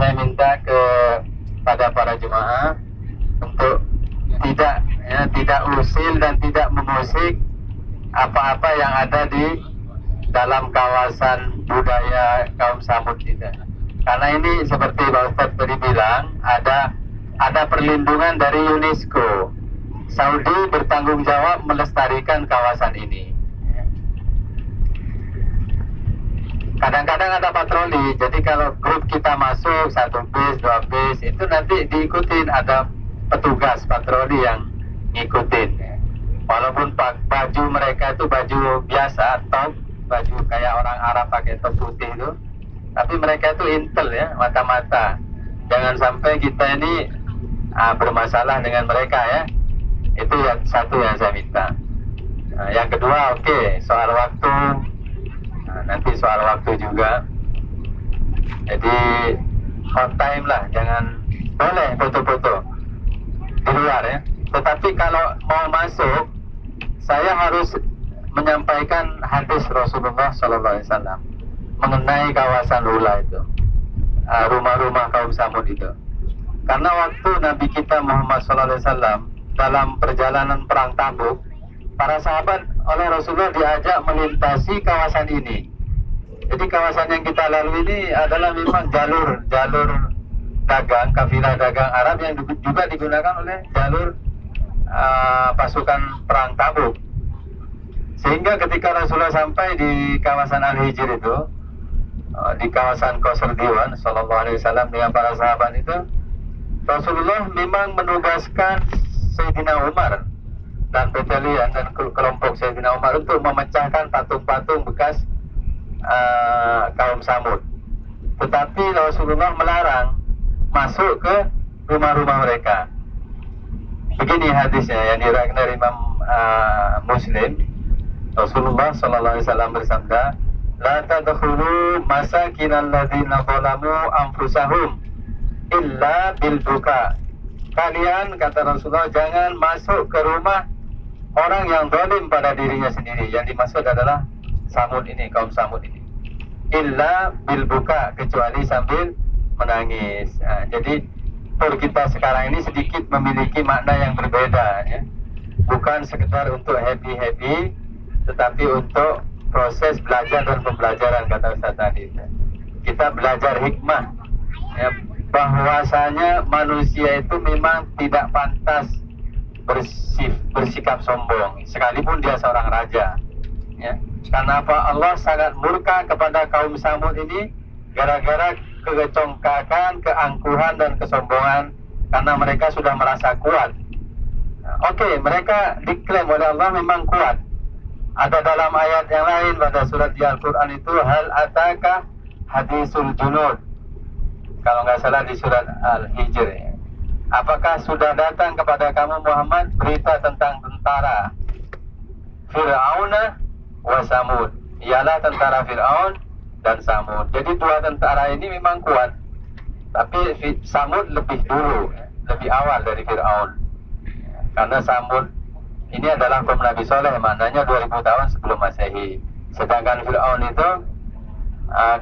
saya minta pada para jemaah untuk tidak usil dan tidak memusik apa-apa yang ada di dalam kawasan budaya kaum Samud kita. Karena ini seperti Pak Ustadz tadi bilang, ada perlindungan dari UNESCO. Saudi bertanggung jawab melestarikan kawasan ini. Kadang-kadang ada patroli, jadi kalau grup kita masuk 1 bis, 2 bis, itu nanti diikutin, ada petugas patroli yang ngikutin. Walaupun baju mereka itu baju biasa, top, baju kayak orang Arab pakai top putih itu, tapi mereka itu intel ya, mata-mata. Jangan sampai kita ini bermasalah dengan mereka ya. Itu yang satu yang saya minta. Yang kedua, oke, soal waktu. Nanti soal waktu juga. Jadi on time lah, jangan, boleh foto-foto di luar ya. Tetapi kalau mau masuk, saya harus menyampaikan hadis Rasulullah SAW mengenai kawasan Ula itu, rumah-rumah kaum Samud itu. Karena waktu Nabi kita Muhammad SAW dalam perjalanan perang Tabuk, para sahabat oleh Rasulullah diajak melintasi kawasan ini. Jadi kawasan yang kita lalui ini adalah memang jalur dagang, kafilah dagang Arab yang juga digunakan oleh jalur pasukan perang Tabuk. Sehingga ketika Rasulullah sampai di kawasan Al-Hijr itu, di kawasan Qasr Diwan sallallahu alaihi wasallam dengan para sahabat itu, Rasulullah memang menugaskan Sayyidina Umar dan batalion dan kelompok Sayyidina Umar untuk memecahkan patung-patung bekas kaum Samud. Tetapi Rasulullah melarang masuk ke rumah-rumah mereka. Begini hadisnya yang diriwayatkan dari Imam Muslim. Rasulullah sallallahu alaihi wasallam bersabda, "La tadkhulu masakinal ladzina zalamu anfusahum illa bil buka." Kalian, kata Rasulullah, jangan masuk ke rumah orang yang zalim pada dirinya sendiri. Yang dimaksud adalah Samud ini, kaum Samud ini. Illa bil buka, kecuali sambil menangis. Jadi tur kita sekarang ini sedikit memiliki makna yang berbeda ya. Bukan sekedar untuk happy-happy, tetapi untuk proses belajar dan pembelajaran, kata Ustaz tadi. Kita belajar hikmah ya, bahwasanya manusia itu memang tidak pantas bersikap sombong sekalipun dia seorang raja ya. Karena apa? Allah sangat murka kepada kaum Samud ini gara-gara kecongkakan, keangkuhan dan kesombongan, karena mereka sudah merasa kuat. Oke, mereka diklaim oleh Allah memang kuat. Ada dalam ayat yang lain pada surat di Al-Quran itu, hal ataka hadisul junud, kalau nggak salah di surat Al-Hijr ya. Apakah sudah datang kepada kamu Muhammad berita tentang tentara Fir'auna wa Samud? Ialah tentara Fir'aun dan Samud. Jadi dua tentara ini memang kuat, tapi Samud lebih dulu, lebih awal dari Fir'aun. Karena Samud ini adalah kaum Nabi Soleh, maknanya 2000 tahun sebelum Masehi. Sedangkan Fir'aun itu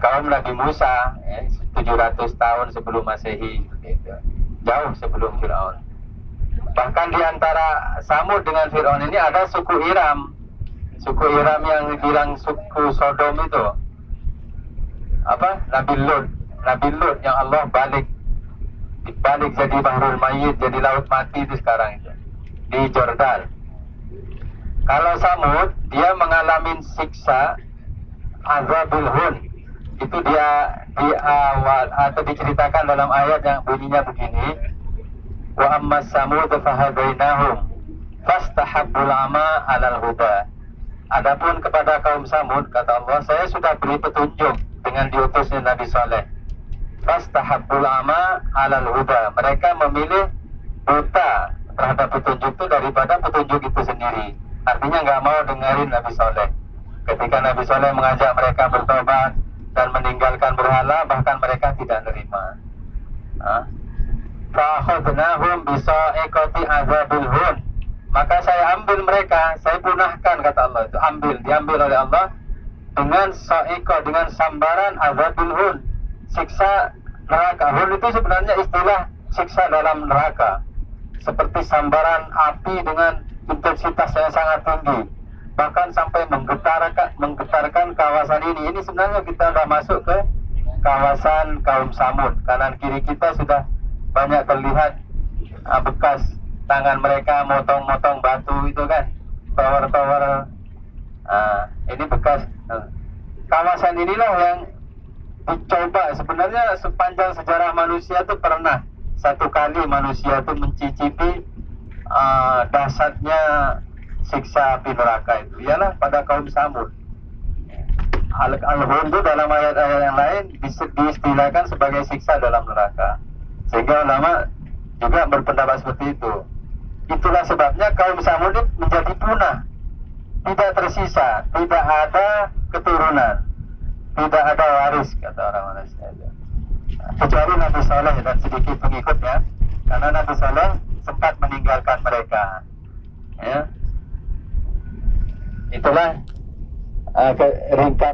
kaum Nabi Musa 700 tahun sebelum Masehi gitu. Jauh sebelum Fir'aun. Bahkan di antara Samud dengan Fir'aun ini ada suku Iram. Suku Iram yang dibilang suku Sodom itu apa? Nabi Lut yang Allah balik jadi Bahrul Mayyit, jadi laut mati itu sekarang itu di Jordan. Kalau Samud, dia mengalami siksa azabul hun. Itu dia di awal atau diceritakan dalam ayat yang bunyinya begini, wa ammas samud fahadainahum fastahabbul ama 'alal huda. Adapun kepada kaum Samud, kata Allah, saya sudah beri petunjuk dengan diutusnya Nabi Saleh. Fastahabbul ama 'alal huda. Mereka memilih buta terhadap petunjuk itu daripada petunjuk itu sendiri. Artinya nggak mau dengerin Nabi Saleh. Ketika Nabi Saleh mengajak mereka bertobat dan meninggalkan berhala, bahkan mereka tidak nerima. Fa'akhadnahum bisa'iqati azabil hun. Maka saya ambil mereka, saya punahkan, kata Allah itu. Diambil oleh Allah dengan sa'iqah, dengan sambaran azabil hun, siksa neraka. Hul itu sebenarnya istilah siksa dalam neraka, seperti sambaran api dengan intensitas yang sangat tinggi, bahkan sampai menggetarkan kawasan ini. Ini sebenarnya kita sudah masuk ke kawasan kaum Samud. Kanan kiri kita sudah banyak terlihat bekas tangan mereka motong-motong batu itu kan, tower-tower. Ini bekas. Kawasan inilah yang dicoba. Sebenarnya sepanjang sejarah manusia itu pernah satu kali manusia itu mencicipi dahsyatnya siksa api neraka itu, ialah pada kaum Samud. Al-Hun itu dalam ayat-ayat yang lain diistilahkan sebagai siksa dalam neraka, sehingga ulama juga berpendapat seperti itu. Itulah sebabnya kaum Samud itu menjadi punah, tidak tersisa, tidak ada keturunan, tidak ada waris, kata orang Malaysia itu. Kecuali Nabi Saleh dan sedikit pengikutnya, karena Nabi Saleh sempat meninggalkan mereka. Ya. Itulah ringkas